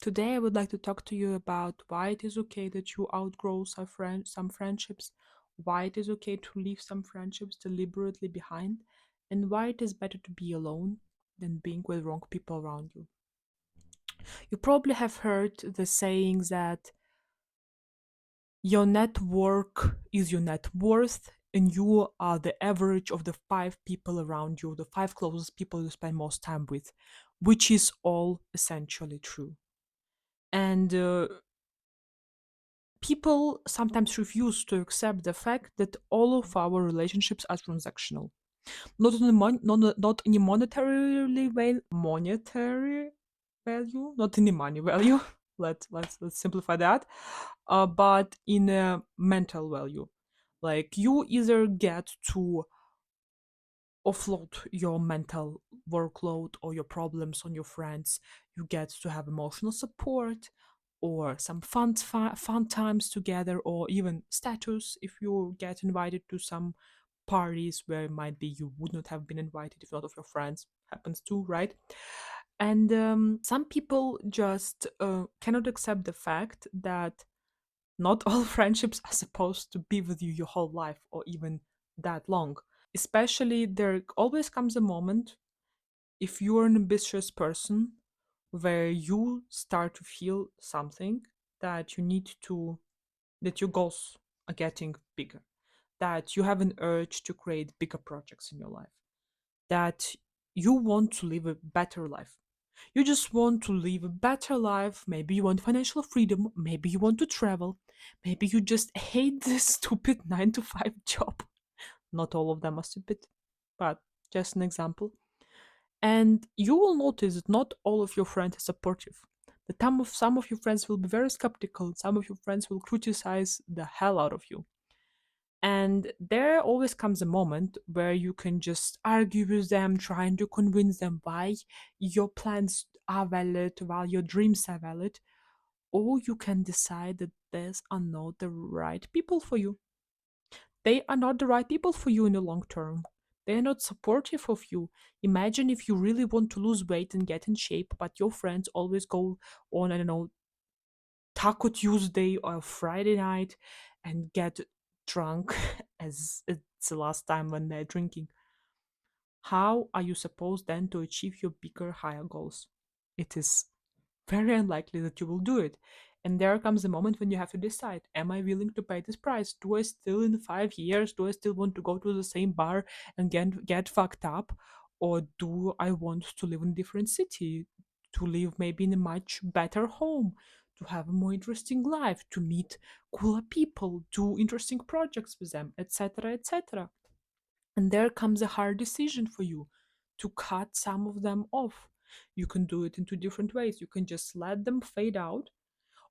Today, I would like to talk to you about why it is okay that you outgrow some friendships, why it is okay to leave some friendships deliberately behind, and why it is better to be alone than being with wrong people around you. You probably have heard the saying that your network is your net worth, and you are the average of the five people around you, the five closest people you spend most time with, which is all essentially true. And people sometimes refuse to accept the fact that all of our relationships are transactional, not in a monetary value, not in the money value. Let's simplify that, but in a mental value. Like you either get to offload your mental workload or your problems on your friends. You get to have emotional support or some fun times together, or even status if you get invited to some parties where it might be you would not have been invited if not of your friends. Happens too, right? And some people just cannot accept the fact that not all friendships are supposed to be with you your whole life or even that long. Especially, there always comes a moment if you're an ambitious person where you start to feel something that you need to, that your goals are getting bigger, that you have an urge to create bigger projects in your life, that you want to live a better life. You just want to live a better life. Maybe you want financial freedom. Maybe you want to travel. Maybe you just hate this stupid 9 to 5 job. Not all of them are stupid, but just an example. And you will notice that not all of your friends are supportive. Some of your friends will be very skeptical, some of your friends will criticize the hell out of you. And there always comes a moment where you can just argue with them, trying to convince them why your plans are valid, while your dreams are valid, or you can decide that these are not the right people for you. They are not the right people for you in the long term. They're not supportive of you. Imagine if you really want to lose weight and get in shape, but your friends always go on, I don't know, Taco Tuesday or Friday night and get drunk as it's the last time when they're drinking. How are you supposed then to achieve your bigger, higher goals? It is very unlikely that you will do it. And there comes a moment when you have to decide, am I willing to pay this price? Do I still, in 5 years, do I still want to go to the same bar and get fucked up? Or do I want to live in a different city? To live maybe in a much better home? To have a more interesting life? To meet cooler people? Do interesting projects with them? Etc. etc. And there comes a hard decision for you to cut some of them off. You can do it in two different ways. You can just let them fade out,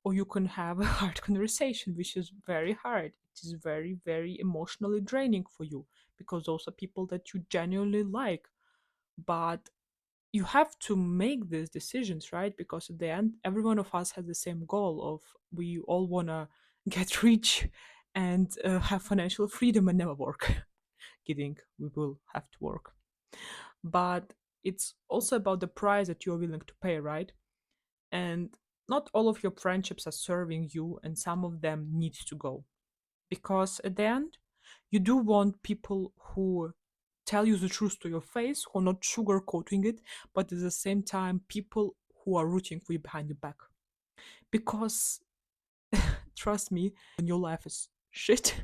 or you can have a hard conversation, which is very hard. It is very, very emotionally draining for you because those are people that you genuinely like. But you have to make these decisions, right? Because at the end, every one of us has the same goal of we all want to get rich and have financial freedom and never work. Kidding, we will have to work. But it's also about the price that you're willing to pay, right? And not all of your friendships are serving you, and some of them need to go. Because at the end, you do want people who tell you the truth to your face, who are not sugarcoating it, but at the same time, people who are rooting for you behind your back. Because trust me, when your life is shit,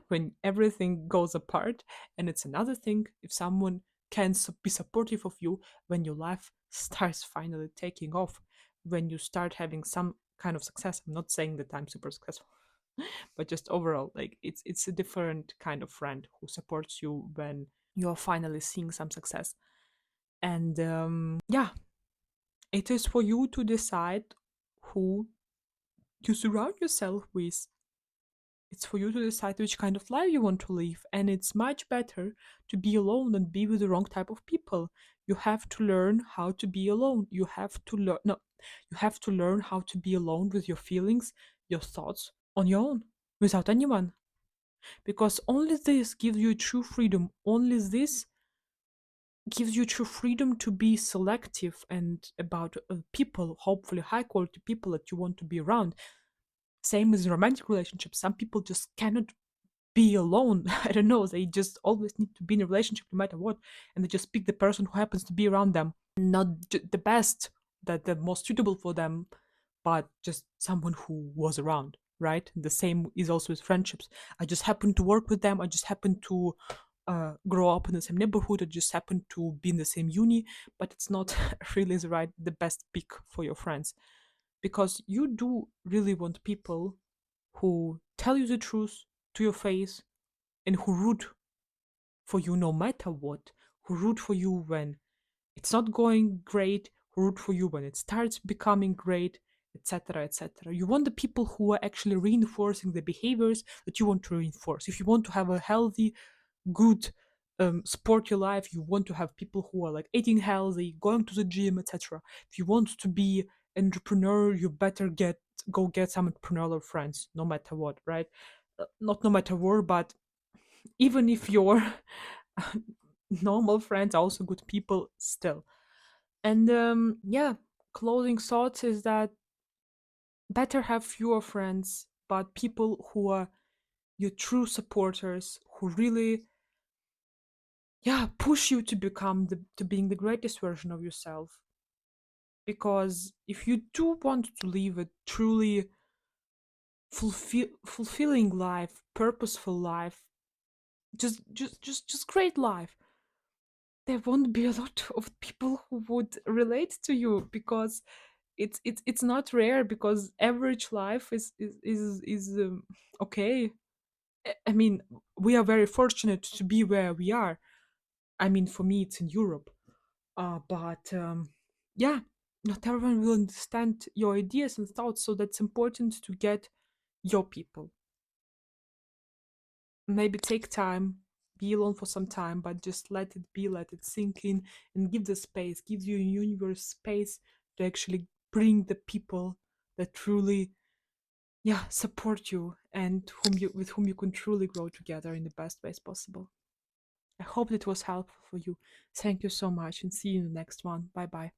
when everything goes apart, and it's another thing if someone can be supportive of you when your life starts finally taking off, when you start having some kind of success. I'm not saying that I'm super successful, but just overall, like it's a different kind of friend who supports you when you're finally seeing some success. And yeah, it is for you to decide who you surround yourself with. It's for you to decide which kind of life you want to live, and it's much better to be alone than be with the wrong type of people. You have to learn how to be alone. You have to learn no, you have to learn how to be alone with your feelings, your thoughts on your own, without anyone. Because only this gives you true freedom. Only this gives you true freedom to be selective and about people, hopefully high quality people that you want to be around. Same as in romantic relationships. Some people just cannot be alone. I don't know. They just always need to be in a relationship no matter what, and they just pick the person who happens to be around them. Not the best, that the most suitable for them, but just someone who was around, right? The same is also with friendships. I just happen to work with them. I just happen to grow up in the same neighborhood. I just happen to be in the same uni, but it's not really the best pick for your friends, because you do really want people who tell you the truth to your face and who root for you no matter what, who root for you when it's not going great, who root for you when it starts becoming great, etc., etc. You want the people who are actually reinforcing the behaviors that you want to reinforce. If you want to have a healthy, good, sporty life, you want to have people who are like eating healthy, going to the gym, etc. If you want to be entrepreneur, you better go get some entrepreneurial friends, no matter what, right? Not no matter what, but even if your normal friends are also good people still. And yeah, closing thoughts is that better have fewer friends, but people who are your true supporters, who really, yeah, push you to become to being the greatest version of yourself. Because if you do want to live a truly fulfilling life, purposeful life, just great life, there won't be a lot of people who would relate to you, because it's not rare, because average life is okay. I mean, we are very fortunate to be where we are. I mean, for me, it's in Europe. But yeah, not everyone will understand your ideas and thoughts, so that's important to get your people. Maybe take time, be alone for some time, but just let it be, let it sink in, and give the space, give your universe space to actually bring the people that truly, yeah, support you and with whom you can truly grow together in the best ways possible. I hope it was helpful for you. Thank you so much, and see you in the next one. Bye bye.